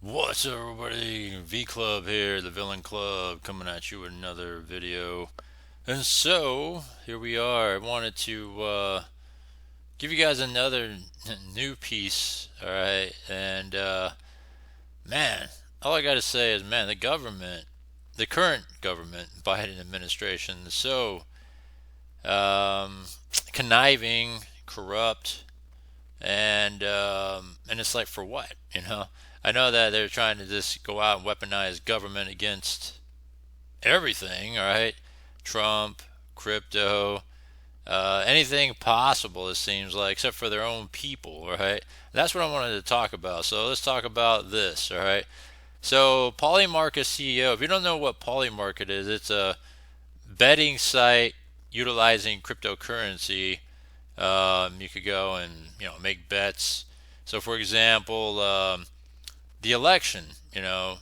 What's up, everybody? V Club here, the Villain Club, coming at you with another video. And so, here we are. I wanted to give you guys another new piece, alright? And, man, all I gotta say is, man, the government, the current government, Biden administration, is so conniving, corrupt, and it's like, for what, you know? I know that they're trying to just go out and weaponize government against everything, all right? Trump, crypto, anything possible, it seems like, except for their own people, all right? That's what I wanted to talk about. So let's talk about this, all right? So PolyMarket CEO, if you don't know what PolyMarket is, it's a betting site utilizing cryptocurrency. You could go and make bets. So, for example, the election, could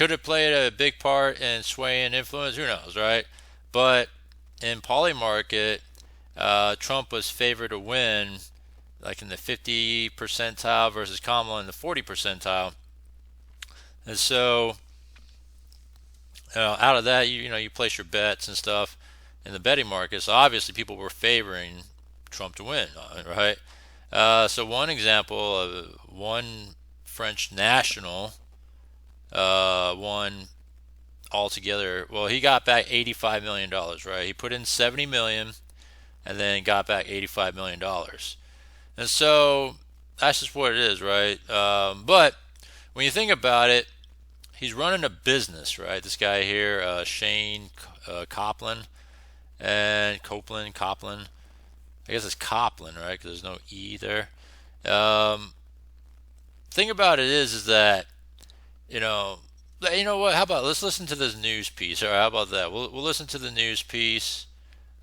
have played a big part in swaying influence. Who knows, right? But in Polymarket, Trump was favored to win, like in the 50 percentile versus Kamala in the 40 percentile. And so, out of that, you place your bets and stuff in the betting market. So obviously, people were favoring Trump to win, right? So one example of one French national won altogether. Well, he got back $85 million, right? He put in 70 million and then got back $85 million. And so that's just what it is, right? But when you think about it, he's running a business, right? This guy here, Shane Copland and Copland. I guess it's Copland, right? Because there's no E there. Thing about it is that you know, you know what? How about let's listen to this news piece? Or how about that? We'll listen to the news piece,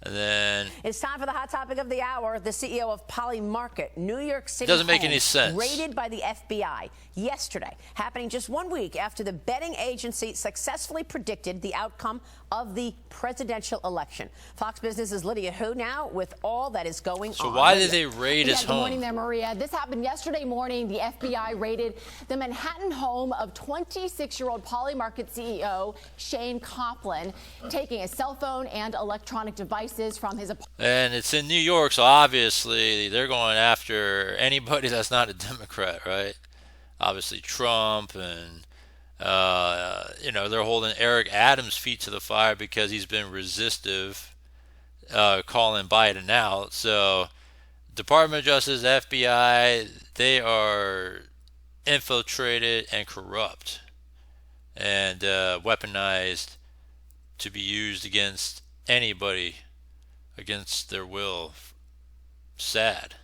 and then it's time for the hot topic of the hour. The CEO of PolyMarket, New York City, doesn't make any sense. Raided by the FBI yesterday, happening just 1 week after the betting agency successfully predicted the outcome of the presidential election. Fox Business's Lydia Hu now with all that is going on. So why did they raid his home? Good morning there, Maria. This happened yesterday morning. The FBI raided the Manhattan home of 26-year-old PolyMarket CEO Shane Copland, taking a cell phone and electronic devices from his apartment. And it's in New York, so obviously they're going after anybody that's not a Democrat, right? Obviously Trump, and they're holding Eric Adams' feet to the fire because he's been resistive, calling Biden out. So Department of Justice, FBI, they are infiltrated and corrupt and weaponized to be used against anybody against their will. Sad.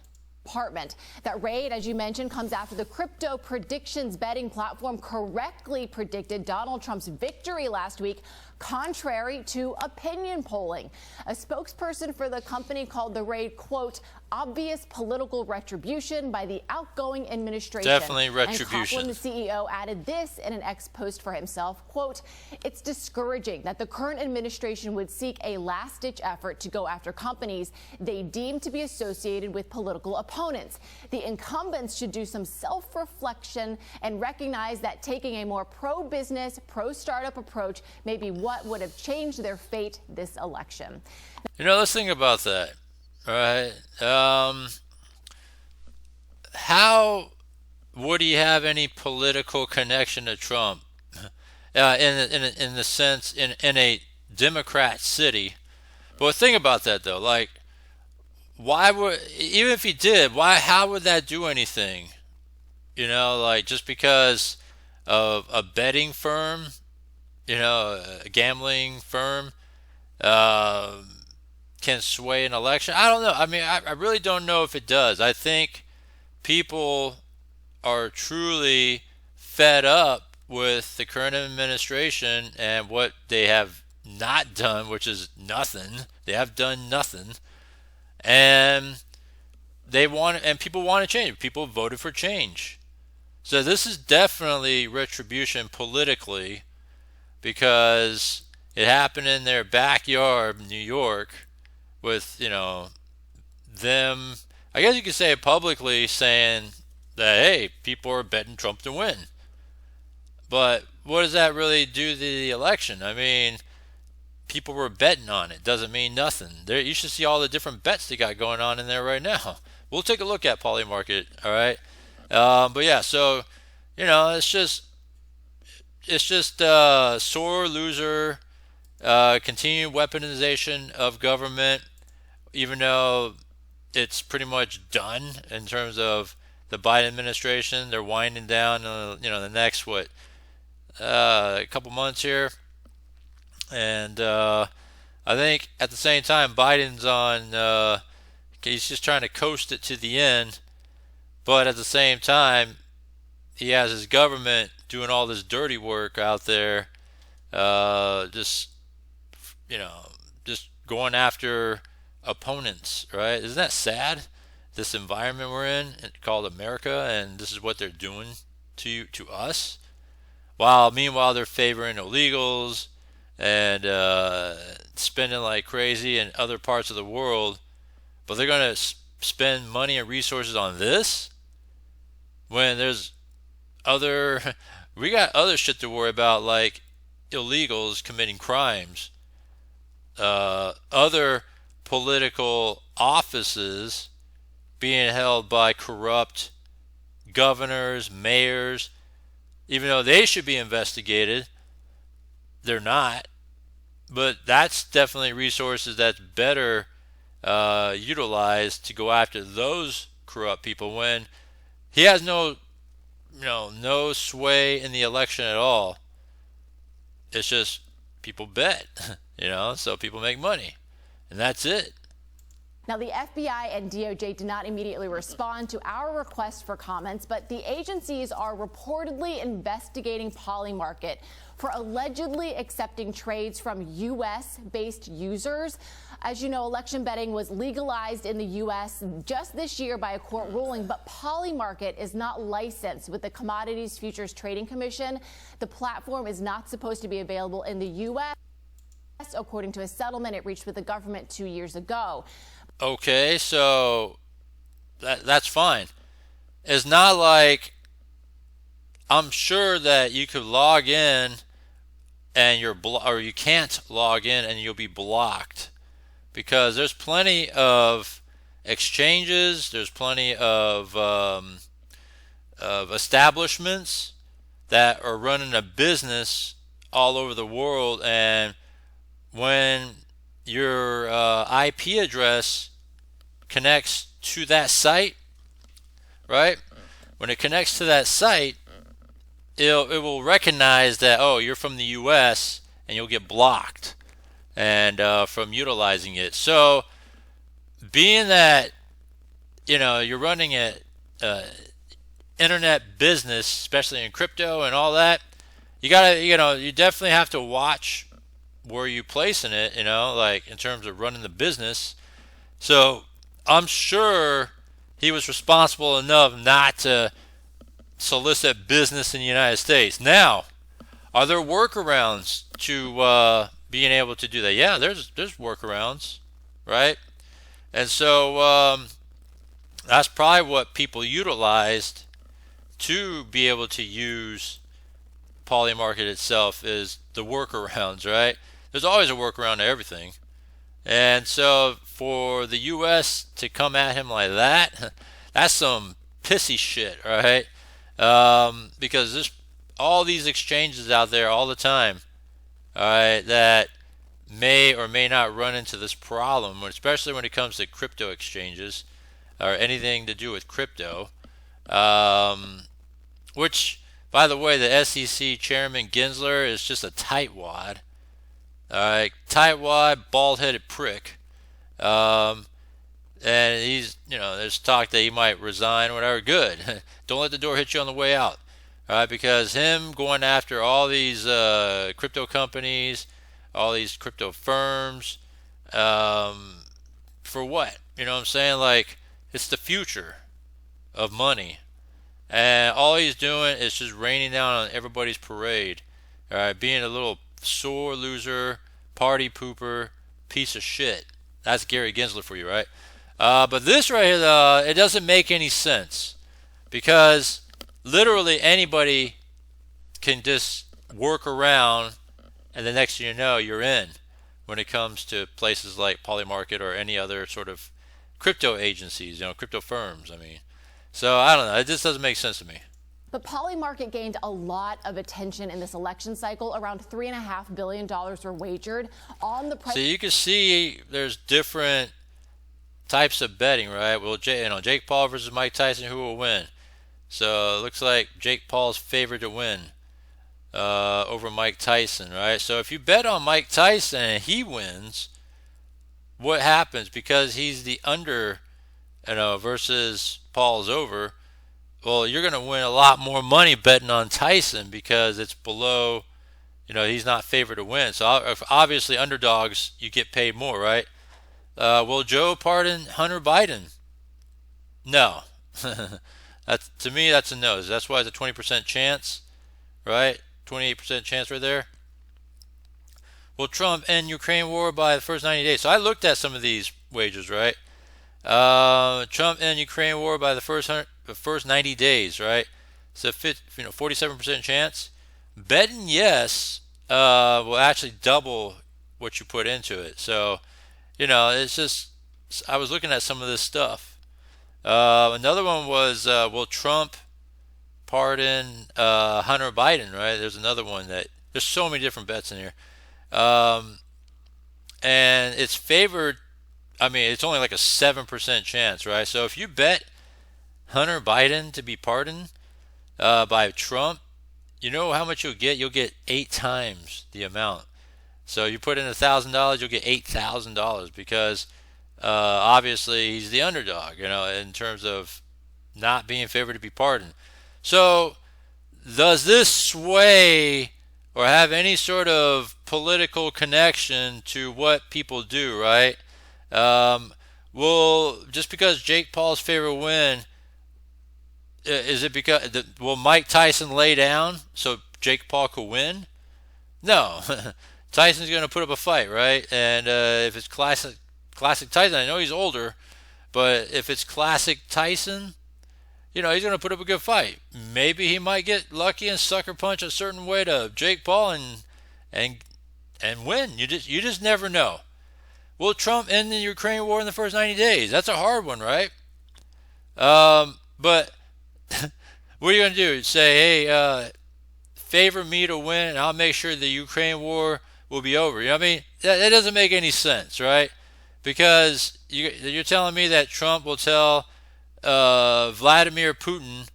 Apartment. That raid, as you mentioned, comes after the crypto predictions betting platform correctly predicted Donald Trump's victory last week, contrary to opinion polling. A spokesperson for the company called the raid, quote, obvious political retribution by the outgoing administration. Definitely retribution. And Copland, the CEO, added this in an X post for himself, quote, it's discouraging that the current administration would seek a last-ditch effort to go after companies they deem to be associated with political opponents. The incumbents should do some self-reflection and recognize that taking a more pro-business, pro-startup approach may be what would have changed their fate this election. Let's think about that. All right. How would he have any political connection to Trump? In the sense, in a Democrat city. But think about that though. Like, why would, even if he did, how would that do anything? Like, just because of a betting firm, a gambling firm, can sway an election? I don't know. I mean, I really don't know if it does. I think people are truly fed up with the current administration and what they have not done, which is nothing. They have done nothing. And people want to change. People voted for change. So this is definitely retribution politically, because it happened in their backyard, New York, with, them, I guess you could say, publicly saying that, hey, people are betting Trump to win. But what does that really do to the election? I mean, people were betting on it. Doesn't mean nothing. There, you should see all the different bets they got going on in there right now. We'll take a look at PolyMarket, all right? But yeah, so, it's just sore loser, continued weaponization of government, even though it's pretty much done in terms of the Biden administration. They're winding down, the next, a couple months here. And I think at the same time, Biden's he's just trying to coast it to the end. But at the same time, he has his government doing all this dirty work out there, just just going after opponents, right? Isn't that sad? This environment we're in, called America, and this is what they're doing to us. While meanwhile they're favoring illegals and spending like crazy in other parts of the world, but they're gonna spend money and resources on this when there's other we got other shit to worry about, like illegals committing crimes, other political offices being held by corrupt governors, mayors, even though they should be investigated. They're not. But that's definitely resources that's better utilized to go after those corrupt people when he has no sway in the election at all. It's just people bet, so people make money, and that's it. Now, the FBI and DOJ did not immediately respond to our request for comments, but the agencies are reportedly investigating PolyMarket for allegedly accepting trades from U.S.-based users. As you know, election betting was legalized in the U.S. just this year by a court ruling, but PolyMarket is not licensed with the Commodities Futures Trading Commission. The platform is not supposed to be available in the U.S., according to a settlement it reached with the government 2 years ago. Okay, so that's fine. It's not like, I'm sure that you could log in and or you can't log in and you'll be blocked, because there's plenty of exchanges, there's plenty of establishments that are running a business all over the world, and when your IP address connects to that site, right? When it connects to that site, it will recognize that, oh, you're from the U.S., and you'll get blocked and from utilizing it. So, being that you're running a internet business, especially in crypto and all that, you definitely have to watch where you placing it, like in terms of running the business. So I'm sure he was responsible enough not to solicit business in the United States. Now, are there workarounds to being able to do that? Yeah, there's workarounds, right? And so that's probably what people utilized to be able to use PolyMarket itself, is the workarounds, right? There's always a workaround to everything. And so for the U.S. to come at him like that, that's some pissy shit, right? Because there's all these exchanges out there all the time, all right, that may or may not run into this problem, especially when it comes to crypto exchanges or anything to do with crypto. Which, by the way, the SEC chairman Gensler is just a tightwad. Alright, tightwad, bald-headed prick. And he's, there's talk that he might resign, whatever. Good. Don't let the door hit you on the way out. Alright, because him going after all these crypto companies, all these crypto firms, for what? You know what I'm saying? Like, it's the future of money. And all he's doing is just raining down on everybody's parade. Alright, being a little sore loser, party pooper, piece of shit. That's Gary Gensler for you, right? But this right here, it doesn't make any sense. because literally anybody can just work around, and the next thing you know, you're in when it comes to places like PolyMarket or any other sort of crypto agencies, crypto firms. I mean, so I don't know. It just doesn't make sense to me. But PolyMarket gained a lot of attention in this election cycle. Around $3.5 billion were wagered on the So you can see there's different types of betting, right? Well, Jake Paul versus Mike Tyson, who will win? So it looks like Jake Paul's favored to win over Mike Tyson, right? So if you bet on Mike Tyson and he wins, what happens? Because he's the under, versus Paul's over. Well, you're going to win a lot more money betting on Tyson because it's below, he's not favored to win. So obviously underdogs, you get paid more, right? Will Joe pardon Hunter Biden? No. To me, that's a no. That's why it's a 20% chance, right? 28% chance right there. Will Trump end Ukraine war by the first 90 days? So I looked at some of these wagers, right? Trump end Ukraine war by the first 90 days, right? So 47% chance. Betting yes will actually double what you put into it. So, it's just, I was looking at some of this stuff. Another one was, will Trump pardon Hunter Biden, right? There's another one there's so many different bets in here. And it's favored, it's only like a 7% chance, right? So if you bet Hunter Biden to be pardoned by Trump, you know how much you'll get? You'll get 8 times the amount. So you put in $1,000, you'll get $8,000 because obviously he's the underdog, in terms of not being favored to be pardoned. So does this sway or have any sort of political connection to what people do, right? Well, just because Jake Paul's favorite win, is it because will Mike Tyson lay down so Jake Paul could win? No. Tyson's going to put up a fight, right? And if it's classic Tyson, I know he's older, but if it's classic Tyson, he's going to put up a good fight. Maybe he might get lucky and sucker punch a certain way to Jake Paul and win. You just never know. Will Trump end the Ukraine war in the first 90 days? That's a hard one, right? But what are you going to do? Say, hey, favor me to win, and I'll make sure the Ukraine war will be over. You know what I mean? That doesn't make any sense, right? Because you're telling me that Trump will tell Vladimir Putin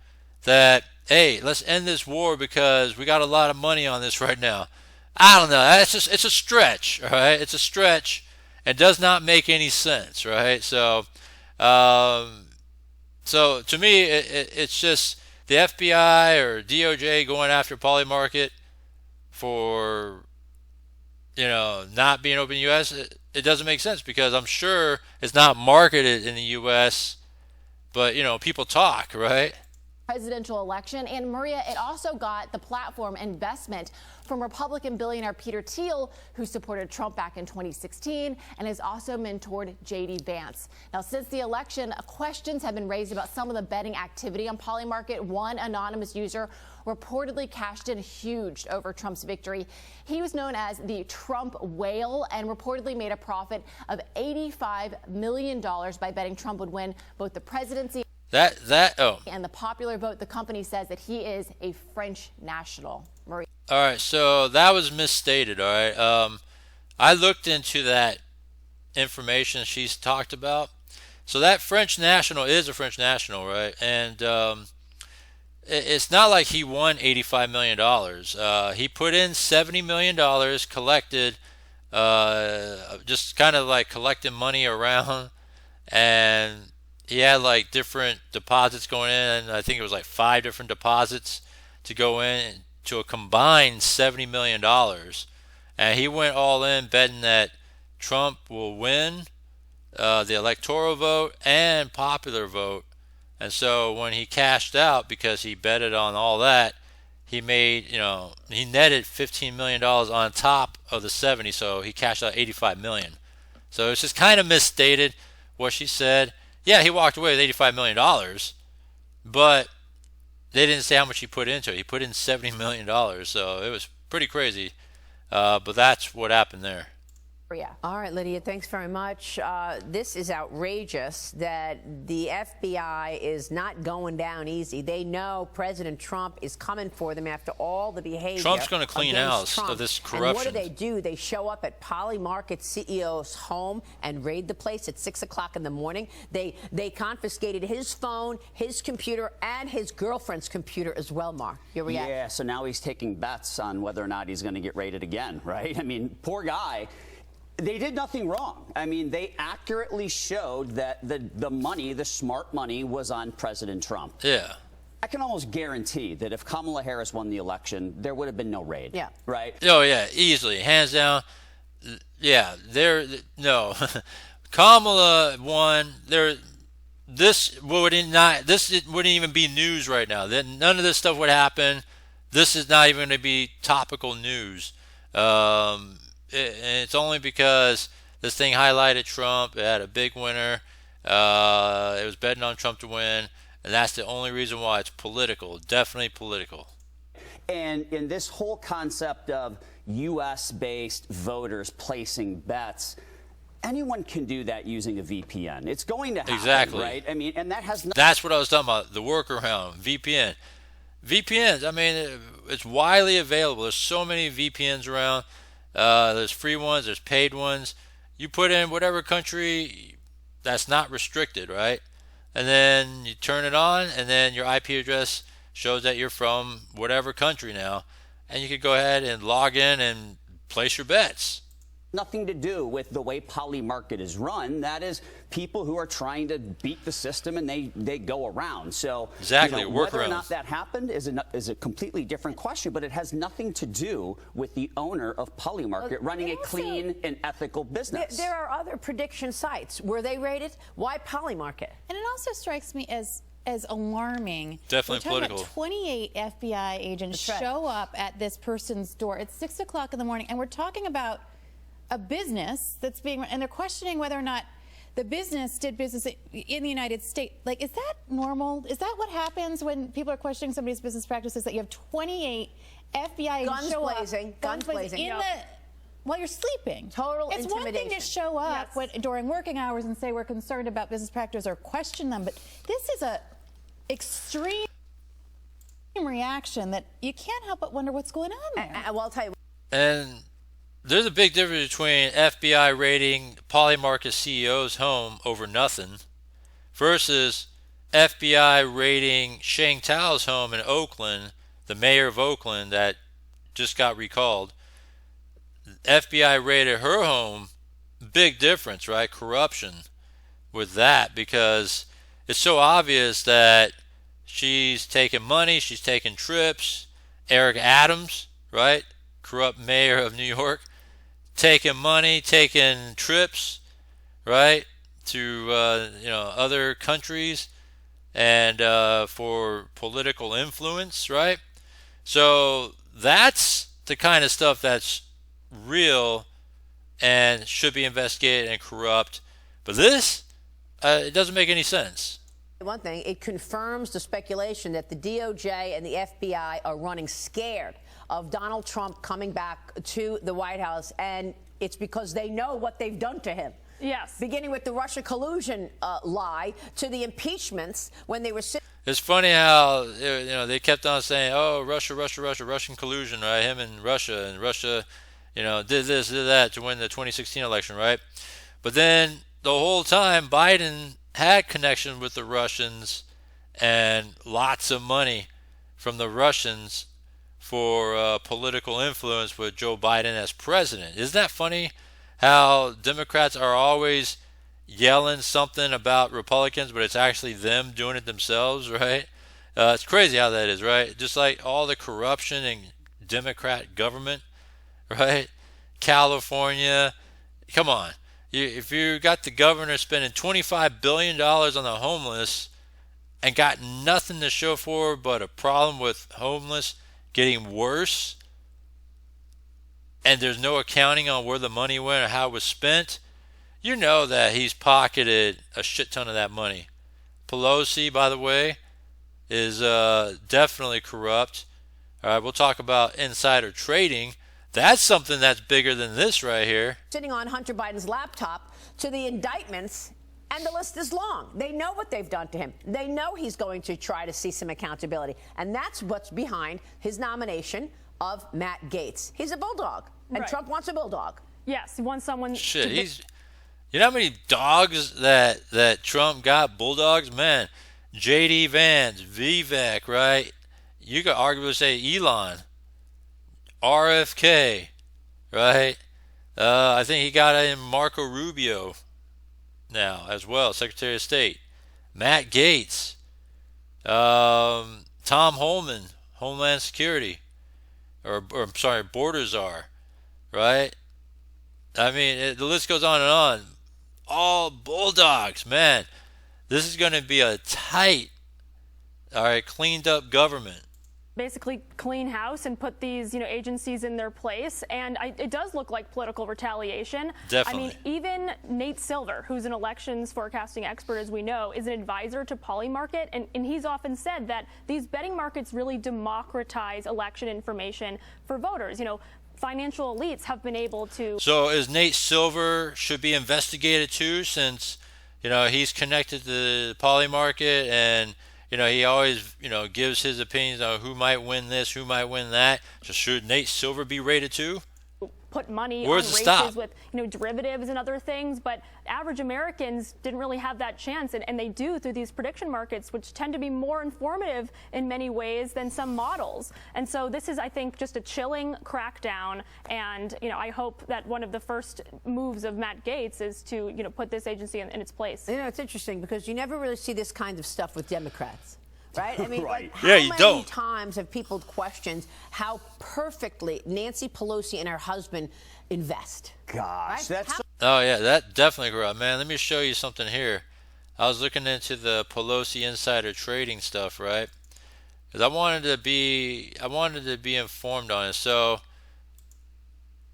that, hey, let's end this war because we got a lot of money on this right now. I don't know. It's a stretch, all right? It's a stretch and does not make any sense, right? So, so to me, it's just the FBI or DOJ going after PolyMarket for, not being open in the U.S. It doesn't make sense because I'm sure it's not marketed in the U.S., but, people talk, right? Presidential election. And Maria, it also got the platform investment from Republican billionaire Peter Thiel, who supported Trump back in 2016 and has also mentored J.D. Vance. Now, since the election, questions have been raised about some of the betting activity on PolyMarket. One anonymous user reportedly cashed in huge over Trump's victory. He was known as the Trump whale and reportedly made a profit of $85 million by betting Trump would win both the presidency and the popular vote. The company says that he is a French national. Marie. All right, so that was misstated, all right? I looked into that information she's talked about. So that French national is a French national, right? And it's not like he won $85 million. He put in $70 million, collected, just kind of like collecting money around, and he had like different deposits going in. I think it was like 5 different deposits to go in to a combined $70 million. And he went all in betting that Trump will win the electoral vote and popular vote. And so when he cashed out, because he betted on all that, he made, he netted $15 million on top of the 70. So he cashed out $85 million. So it's just kind of misstated what she said. Yeah, he walked away with $85 million, but they didn't say how much he put into it. He put in $70 million, so it was pretty crazy. But that's what happened there. Yeah. All right, Lydia, thanks very much. This is outrageous that the FBI is not going down easy. They know President Trump is coming for them after all the behavior. Trump's going to clean house Trump. of this corruption. And what do? They show up at PolyMarket CEO's home and raid the place at 6 o'clock in the morning. They confiscated his phone, his computer, and his girlfriend's computer as well, Mark. Your reaction? Yeah, so now he's taking bets on whether or not he's going to get raided again, right? I mean, poor guy. They did nothing wrong. I mean, they accurately showed that the money, the smart money, was on President Trump. Yeah. I can almost guarantee that if Kamala Harris won the election, there would have been no raid. Yeah. Right? Oh, yeah, easily. Hands down. Yeah, no. Kamala won. This wouldn't even be news right now. None of this stuff would happen. This is not even going to be topical news. And it's only because this thing highlighted Trump. It had a big winner. It was betting on Trump to win, and that's the only reason why. It's political, definitely political. And in this whole concept of U.S.-based voters placing bets, anyone can do that using a VPN. It's going to happen, exactly. Right? I mean, and that has nothing. That's what I was talking about, the workaround, VPN. VPNs, I mean, it's widely available. There's so many VPNs around. There's free ones, there's paid ones. You put in whatever country that's not restricted, right? And then you turn it on, and then your IP address shows that you're from whatever country now. And you could go ahead and log in and place your bets. Nothing to do with the way PolyMarket is run. That is people who are trying to beat the system, and they go around. So exactly, whether or not that happened is a completely different question, but it has nothing to do with the owner of PolyMarket running a clean and ethical business. There are other prediction sites. Were they raided? Why PolyMarket? And it also strikes me as alarming. Definitely political. 28 FBI agents show up at this person's door at 6 o'clock in the morning, and we're talking about a business that's being, and they're questioning whether or not the business did business in the United States. Like, is that normal? Is that what happens when people are questioning somebody's business practices, that you have 28 FBI agents show up, guns blazing, while you're sleeping? Total It's intimidation. one thing to show up during working hours and say we're concerned about business practices or question them, but this is a extreme reaction that you can't help but wonder what's going on there. Well, I'll tell you. And there's a big difference between FBI raiding PolyMarket CEO's home over nothing versus FBI raiding Shang Tao's home in Oakland, the mayor of Oakland that just got recalled. FBI raided her home. Big difference, right? Corruption with that, because it's so obvious that she's taking money, she's taking trips. Eric Adams, right? Corrupt mayor of New York, taking money, taking trips, right, to other countries, and for political influence, right? So that's the kind of stuff that's real and should be investigated and corrupt. But this, it doesn't make any sense. One thing, it confirms the speculation that the DOJ and the FBI are running scared of Donald Trump coming back to the White House, and it's because they know what they've done to him. Yes. Beginning with the Russia collusion lie to the impeachments when they were sitting. It's funny how they kept on saying, "Oh, Russian collusion, right? Him and Russia did this, did that to win the 2016 election, right?" But then the whole time Biden had connection with the Russians and lots of money from the Russians for political influence with Joe Biden as president. Isn't that funny how Democrats are always yelling something about Republicans, but it's actually them doing it themselves, right? It's crazy how that is, right? Just like all the corruption in Democrat government, right? California, come on. If you got the governor spending $25 billion on the homeless and got nothing to show for but a problem with homeless getting worse, and there's no accounting on where the money went or how it was spent, you know that he's pocketed a shit ton of that money. Pelosi, by the way, is definitely corrupt. All right, we'll talk about insider trading. That's something that's bigger than this right here. Sitting on Hunter Biden's laptop to the indictments, and the list is long. They know what they've done to him. They know he's going to try to see some accountability. And that's what's behind his nomination of Matt Gaetz. He's a bulldog, and Right. Trump wants a bulldog. Yes, he wants someone. Shit, you know how many dogs that Trump got? Bulldogs, man. J.D. Vance, Vivek, right? You could arguably say Elon, RFK, right? I think he got in Marco Rubio now as well, Secretary of State. Matt Gaetz, Tom Holman, Homeland Security, or I'm sorry, Border Czar, right? I mean, the list goes on and on. All bulldogs, man. This is going to be a tight, all right, cleaned up government. Basically clean house and put these, agencies in their place. And it does look like political retaliation. Definitely. I mean, even Nate Silver, who's an elections forecasting expert, as we know, is an advisor to PolyMarket. And he's often said that these betting markets really democratize election information for voters. Financial elites have been able to. So is Nate Silver should be investigated too, since, he's connected to PolyMarket and, he always, gives his opinions on who might win this, who might win that. So should Nate Silver be rated too? Put money Where's on the races stop? with derivatives and other things, but average Americans didn't really have that chance, and they do through these prediction markets, which tend to be more informative in many ways than some models. And so this is, I think, just a chilling crackdown, and I hope that one of the first moves of Matt Gaetz is to put this agency in its place. It's interesting because you never really see this kind of stuff with Democrats. Right? I mean, Right. how Yeah, you many don't. times have people questioned how perfectly Nancy Pelosi and her husband invest? Gosh, Right? that's How- Oh, yeah, that definitely corrupt. Man, let me show you something here. I was looking into the Pelosi insider trading stuff, right? Because I wanted to be informed on it. So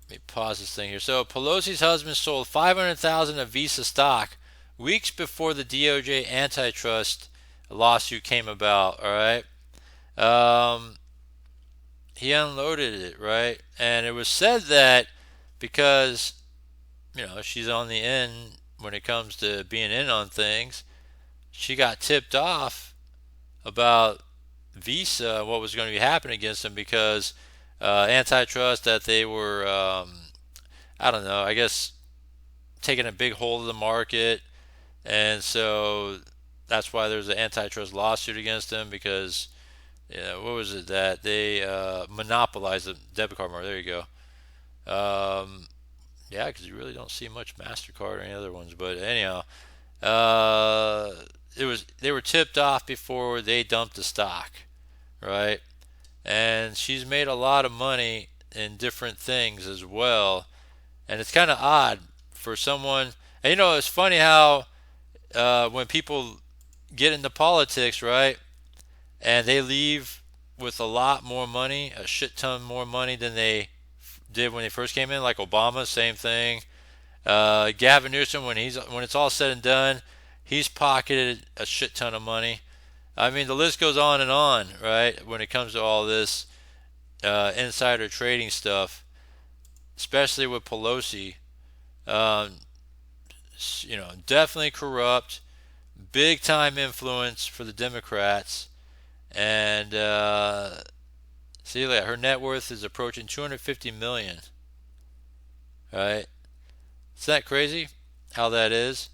let me pause this thing here. So Pelosi's husband sold 500,000 of Visa stock weeks before the DOJ antitrust lawsuit came about. All right, he unloaded it, right, and it was said that because she's on the end when it comes to being in on things, she got tipped off about Visa, what was going to be happening against them because antitrust, that they were, I don't know, I guess taking a big hold of the market, and so that's why there's an antitrust lawsuit against them because, what was it, that they monopolized the debit card market. There you go. Yeah, because you really don't see much MasterCard or any other ones. But anyhow, they were tipped off before they dumped the stock, right? And she's made a lot of money in different things as well. And it's kind of odd for someone. And it's funny how when people get into politics, right, and they leave with a lot more money, a shit ton more money than they did when they first came in, like Obama, same thing. Gavin Newsom, when it's all said and done, he's pocketed a shit ton of money. I mean, the list goes on and on, right, when it comes to all this insider trading stuff, especially with Pelosi. Definitely corrupt, big time influence for the Democrats, and see, her net worth is approaching $250 million. Right? Isn't that crazy how that is?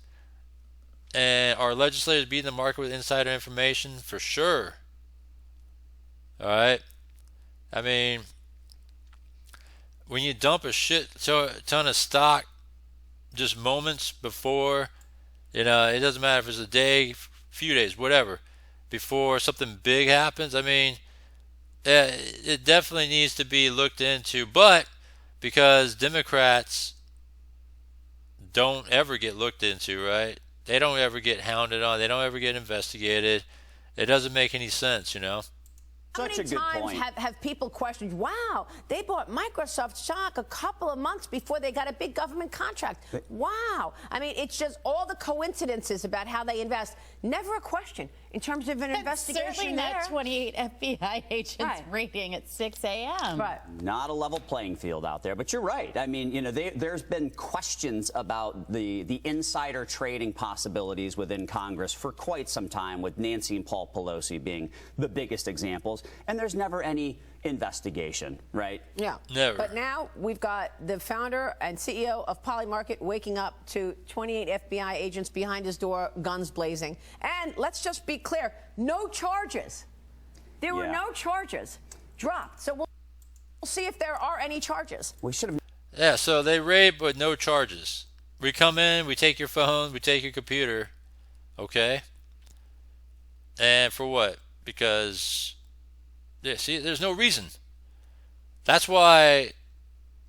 And are legislators beating the market with insider information? For sure. All right? I mean, when you dump a shit ton of stock just moments before, it doesn't matter if it's a day, few days, whatever, before something big happens, I mean, it definitely needs to be looked into. But because Democrats don't ever get looked into, right? They don't ever get hounded on. They don't ever get investigated. It doesn't make any sense, How such many a good times point. have people questioned, wow, they bought Microsoft stock a couple of months before they got a big government contract. Wow. I mean, it's just all the coincidences about how they invest. Never a question. in terms of an investigation certainly there. not 28 FBI agents raiding at 6 a.m. Right. Not a level playing field out there, but you're right. I mean, you know, there's been questions about the insider trading possibilities within Congress for quite some time, with Nancy and Paul Pelosi being the biggest examples, and there's never any investigation, right? Yeah. Never. But now we've got the founder and CEO of PolyMarket waking up to 28 FBI agents behind his door, guns blazing. And let's just be clear, no charges. There were no charges dropped. So we'll see if there are any charges. We should have. Yeah, so they raid with no charges. We come in, we take your phone, we take your computer, okay? And for what? Because, yeah, see, there's no reason. That's why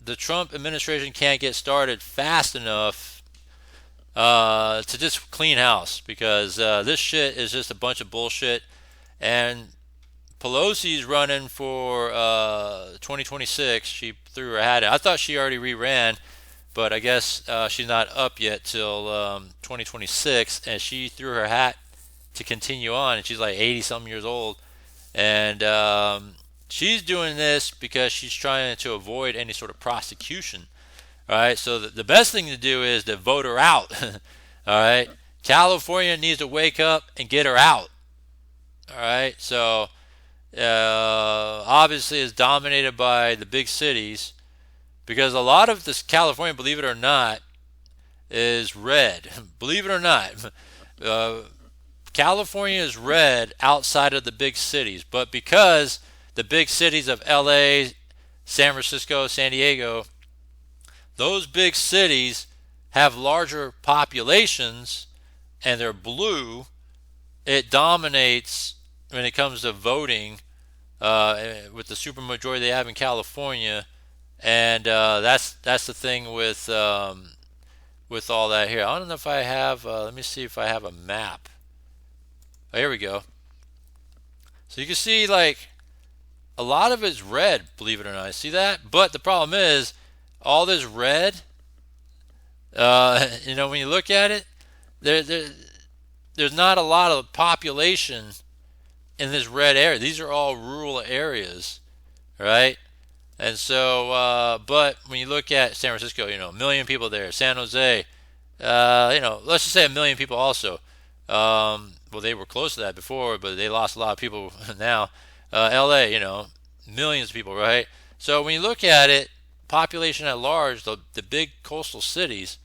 the Trump administration can't get started fast enough to just clean house, because this shit is just a bunch of bullshit. And Pelosi's running for 2026. She threw her hat in. I thought she already re-ran, but I guess she's not up yet till 2026, and she threw her hat to continue on, and she's like 80-something years old. And she's doing this because she's trying to avoid any sort of prosecution. All right, so the best thing to do is to vote her out. All right, California needs to wake up and get her out. All right, so obviously it's dominated by the big cities, because a lot of this California, believe it or not, is red. Believe it or not, California is red outside of the big cities, but because the big cities of LA, San Francisco, San Diego, those big cities have larger populations and they're blue, it dominates when it comes to voting with the supermajority they have in California. And that's the thing with all that here. I don't know if I have, let me see if I have a map. Oh, here we go. So you can see, like, a lot of it's red, believe it or not. See that? But the problem is, all this red, you know, when you look at it, there's not a lot of population in this red area. These are all rural areas, right? And so, but when you look at San Francisco, you know, 1 million people there. San Jose, you know, let's just say 1 million people also. Well, they were close to that before, but they lost a lot of people now. LA, you know, millions of people, right? So when you look at it, population at large, the big coastal cities,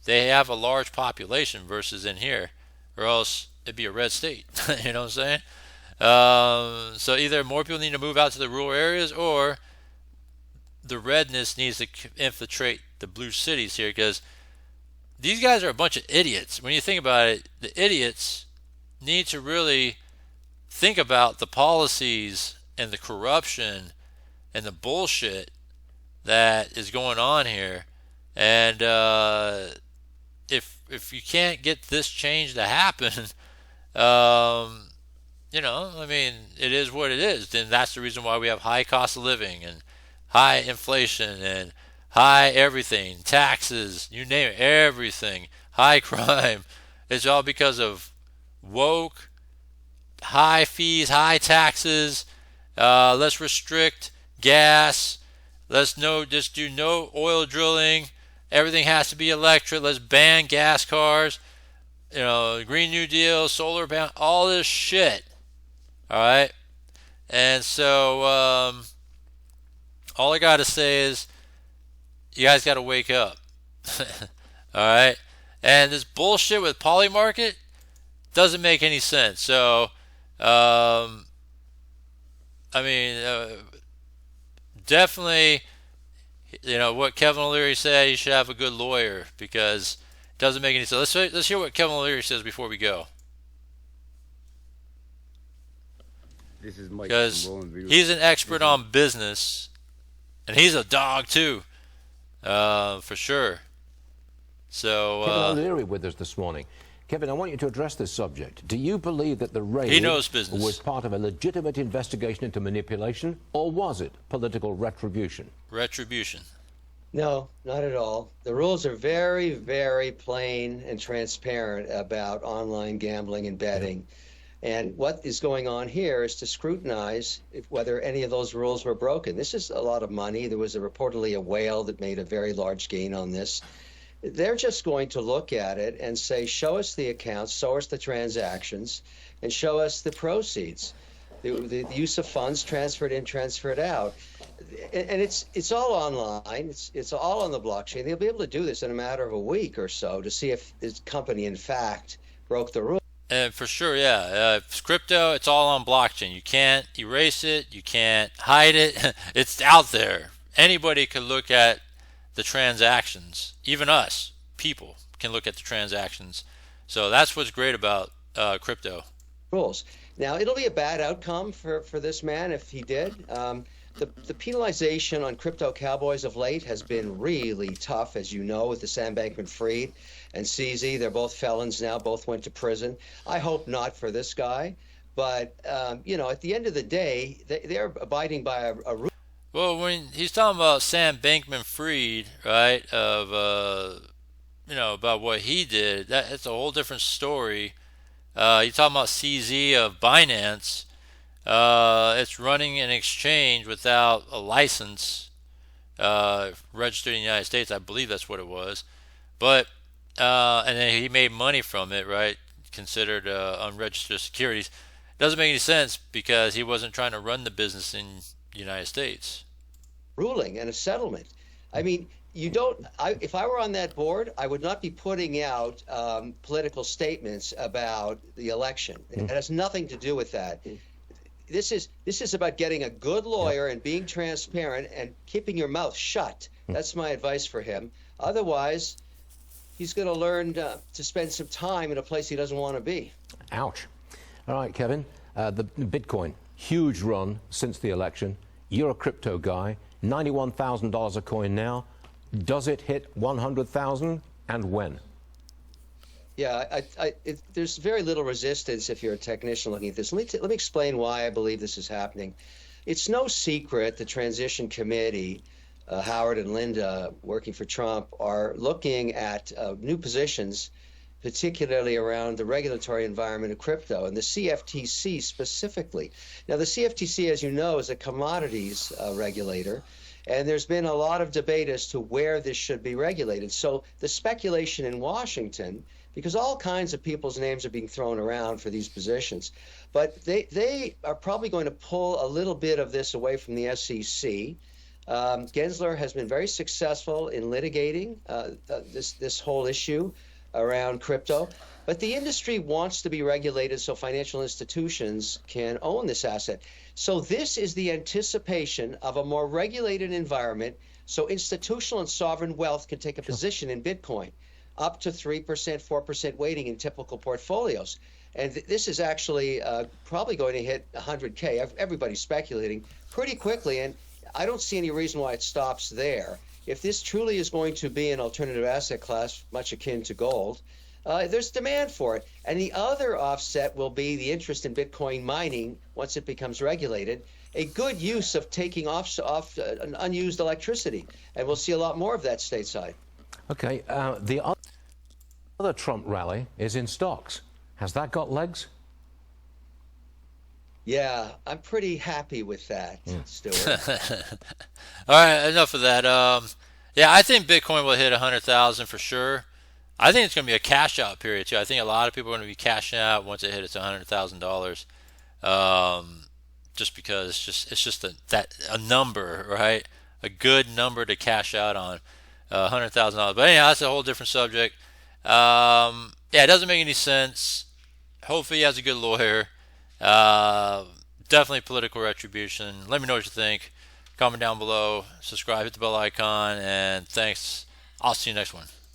they have a large population versus in here, or else it'd be a red state. You know what I'm saying? So either more people need to move out to the rural areas, or the redness needs to infiltrate the blue cities here, because these guys are a bunch of idiots. When you think about it, the idiots need to really think about the policies and the corruption and the bullshit that is going on here. And if you can't get this change to happen, you know, I mean, it is what it is. Then that's the reason why we have high cost of living and high inflation and high everything, taxes, you name it, everything, high crime. It's all because of woke, high fees, high taxes. Let's restrict gas. Let's just do no oil drilling. Everything has to be electric. Let's ban gas cars. You know, Green New Deal, solar ban, all this shit. All right. And so all I got to say is, you guys got to wake up. All right. And this bullshit with PolyMarket doesn't make any sense. So, I mean, definitely, you know, what Kevin O'Leary said, you should have a good lawyer, because it doesn't make any sense. Let's hear what Kevin O'Leary says before we go. This is Mike, because he's an expert on business, and he's a dog too, for sure. So Kevin O'Leary with us this morning. Kevin, I want you to address this subject. Do you believe that the raid he knows business. was part of a legitimate investigation into manipulation, or was it political retribution? Retribution. No, not at all. The rules are very, very plain and transparent about online gambling and betting. And what is going on here is to scrutinize whether any of those rules were broken. This is a lot of money. There was reportedly a whale that made a very large gain on this. They're just going to look at it and say, show us the accounts, show us the transactions, and show us the proceeds, the use of funds transferred in, transferred out. And it's all online. It's all on the blockchain. They'll be able to do this in a matter of a week or so to see if this company, in fact, broke the rules. And for sure, yeah. It's crypto, it's all on blockchain. You can't erase it. You can't hide it. It's out there. Anybody could look at the transactions. Even us, people, can look at the transactions. So that's what's great about crypto. Rules. Now, it'll be a bad outcome for this man if he did. The penalization on crypto cowboys of late has been really tough, as you know, with the Sam Bankman-Fried and CZ. They're both felons now, both went to prison. I hope not for this guy. But, at the end of the day, they're abiding by a rule. Well, when he's talking about Sam Bankman-Fried, right, of, about what he did, that's a whole different story. You're talking about CZ of Binance. It's running an exchange without a license registered in the United States. I believe that's what it was. But and then he made money from it, right? Considered unregistered securities. Doesn't make any sense because he wasn't trying to run the business in the United States. Ruling and a settlement. I mean, if I were on that board, I would not be putting out political statements about the election. It has nothing to do with that. This is about getting a good lawyer and being transparent and keeping your mouth shut. That's my advice for him. Otherwise, he's going to learn to spend some time in a place he doesn't want to be. Ouch. All right, Kevin, the Bitcoin, huge run since the election. You're a crypto guy, $91,000 a coin now. Does it hit 100,000 and when? Yeah, there's very little resistance if you're a technician looking at this. Let me explain why I believe this is happening. It's no secret the Transition Committee, Howard and Linda, working for Trump, are looking at new positions, particularly around the regulatory environment of crypto and the CFTC specifically. Now, the CFTC, as you know, is a commodities regulator. And there's been a lot of debate as to where this should be regulated. So the speculation in Washington, because all kinds of people's names are being thrown around for these positions, but they are probably going to pull a little bit of this away from the SEC. Gensler has been very successful in litigating this whole issue around crypto. But the industry wants to be regulated so financial institutions can own this asset. So this is the anticipation of a more regulated environment so institutional and sovereign wealth can take a position in Bitcoin, up to 3%, 4% weighting in typical portfolios. And this is actually probably going to hit 100K. Everybody's speculating pretty quickly, and I don't see any reason why it stops there. If this truly is going to be an alternative asset class, much akin to gold, there's demand for it. And the other offset will be the interest in Bitcoin mining once it becomes regulated, a good use of taking off unused electricity. And we'll see a lot more of that stateside. Okay, the other Trump rally is in stocks. Has that got legs? Yeah, I'm pretty happy with that, Stuart. All right, enough of that. Yeah, I think Bitcoin will hit 100,000 for sure. I think it's going to be a cash out period too. I think a lot of people are going to be cashing out once it hits $100,000. Just because it's just a number, right? A good number to cash out on, $100,000. But anyhow, that's a whole different subject. Yeah, it doesn't make any sense. Hopefully, he has a good lawyer. Definitely political retribution. Let me know what you think. Comment down below. Subscribe. Hit the bell icon. And thanks. I'll see you next one.